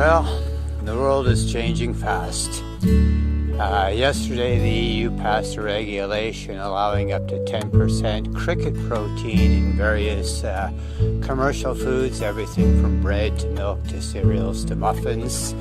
Well, the world is changing fast. Yesterday the EU passed a regulation allowing up to 10% cricket protein in various commercial foods, everything from bread to milk to cereals to muffins.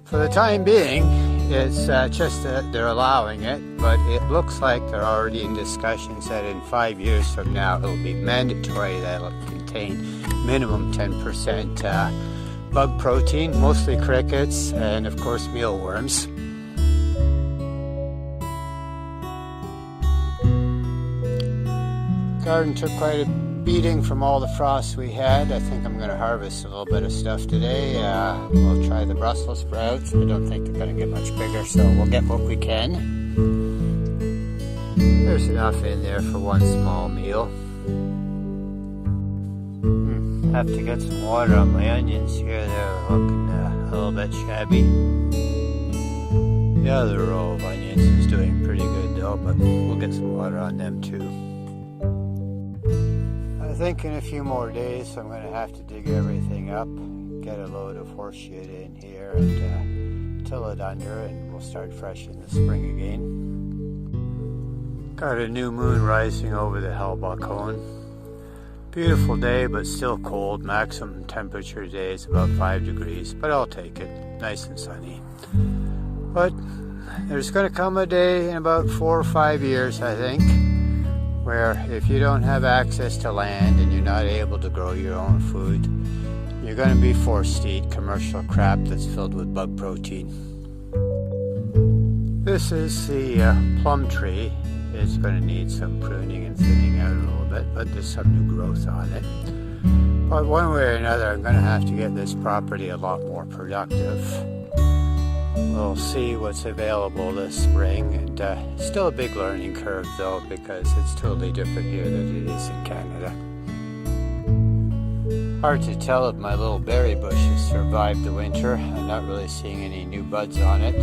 For the time being, it's just that they're allowing it, but it looks like they're already in discussions that in 5 years from now it'll be mandatory that it'll contain minimum 10% bug protein, mostly crickets and of course mealworms. Garden took quite a beating from all the frost we had. I think I'm going to harvest a little bit of stuff today. We'll try the Brussels sprouts. I don't think they're going to get much bigger, so we'll get what we can. There's enough in there for one small meal. Have to get some water on my onions here. They're looking a little bit shabby. The other row of onions is doing pretty good though, but we'll get some water on them too. I think in a few more days I'm going to have to dig everything up, get a load of horse shit in here and till it under, and we'll start fresh in the spring again. Got a new moon rising over the Hellbachone. Beautiful day, but still cold. Maximum temperature today is about 5 degrees, but I'll take it. Nice and sunny. But there's going to come a day in about 4 or 5 years, I think, where if you don't have access to land and you're not able to grow your own food, you're going to be forced to eat commercial crap that's filled with bug protein. This is the plum tree. It's going to need some pruning and thinning out a little bit, but there's some new growth on it. But one way or another, I'm going to have to get this property a lot more productive. We'll see what's available this spring, and still a big learning curve though, because it's totally different here than it is in Canada. Hard to tell if my little berry bush has survived the winter. I'm not really seeing any new buds on it.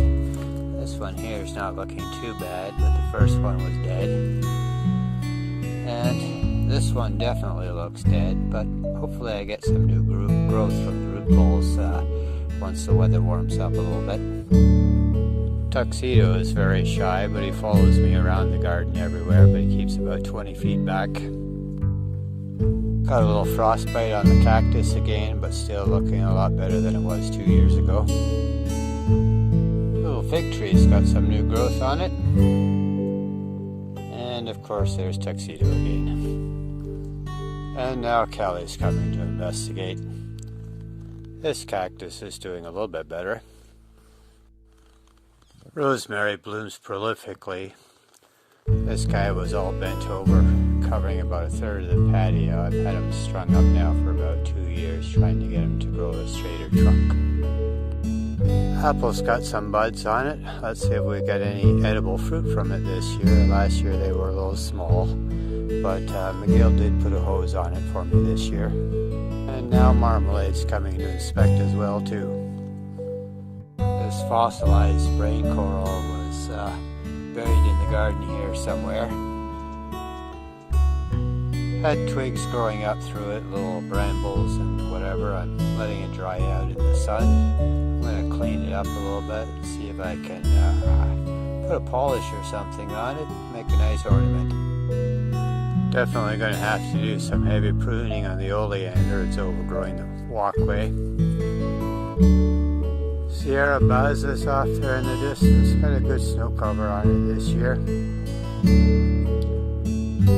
This one here is not looking too bad, but the first one was dead. And this one definitely looks dead, but hopefully I get some new growth from the root balls once the weather warms up a little bit. Tuxedo is very shy, but he follows me around the garden everywhere, but he keeps about 20 feet back. Got a little frostbite on the cactus again, but still looking a lot better than it was 2 years ago. Fig tree's got some new growth on it, and of course there's Tuxedo again. And now Kelly's coming to investigate. This cactus is doing a little bit better. Rosemary blooms prolifically. This guy was all bent over, covering about a third of the patio. I've had him strung up now for about 2 years, trying to get him to grow a straighter trunk. Apple's got some buds on it. Let's see if we get any edible fruit from it this year. Last year they were a little small, but McGill did put a hose on it for me this year. And now Marmalade's coming to inspect as well too. This fossilized brain coral was buried in the garden here somewhere. Had twigs growing up through it, little brambles and whatever. I'm letting it dry out in the sun. I'm going to clean it up a little bit and see if I can put a polish or something on it, make a nice ornament. Definitely going to have to do some heavy pruning on the oleander. It's overgrowing the walkway. Sierra Buzz is off there in the distance. Got a good snow cover on it this year.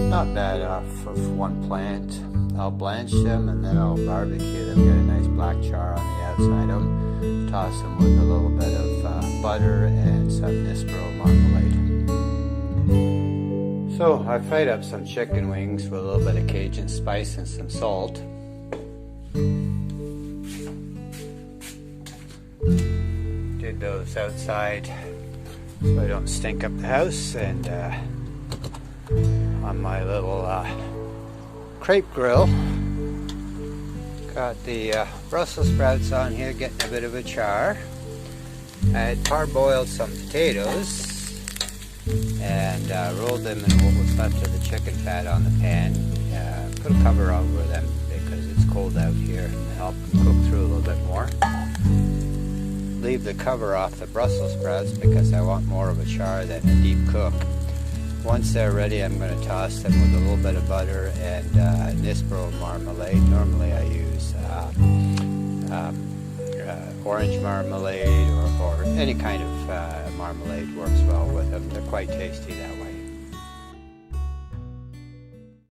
Not bad off of one plant. I'll blanch them and then I'll barbecue them, get a nice black char on the outside of them, toss them with a little bit of butter and some Nispro marmalade. So I fried up some chicken wings with a little bit of Cajun spice and some salt. Did those outside so I don't stink up the house, and on my little crepe grill, got the Brussels sprouts on here getting a bit of a char. I had parboiled some potatoes and rolled them in what was left of the chicken fat on the pan. Put a cover over them because it's cold out here and help them cook through a little bit more. Leave the cover off the Brussels sprouts because I want more of a char than a deep cook. Once they're ready, I'm going to toss them with a little bit of butter and Nisbro marmalade. Normally I use orange marmalade or any kind of marmalade works well with them. They're quite tasty that way.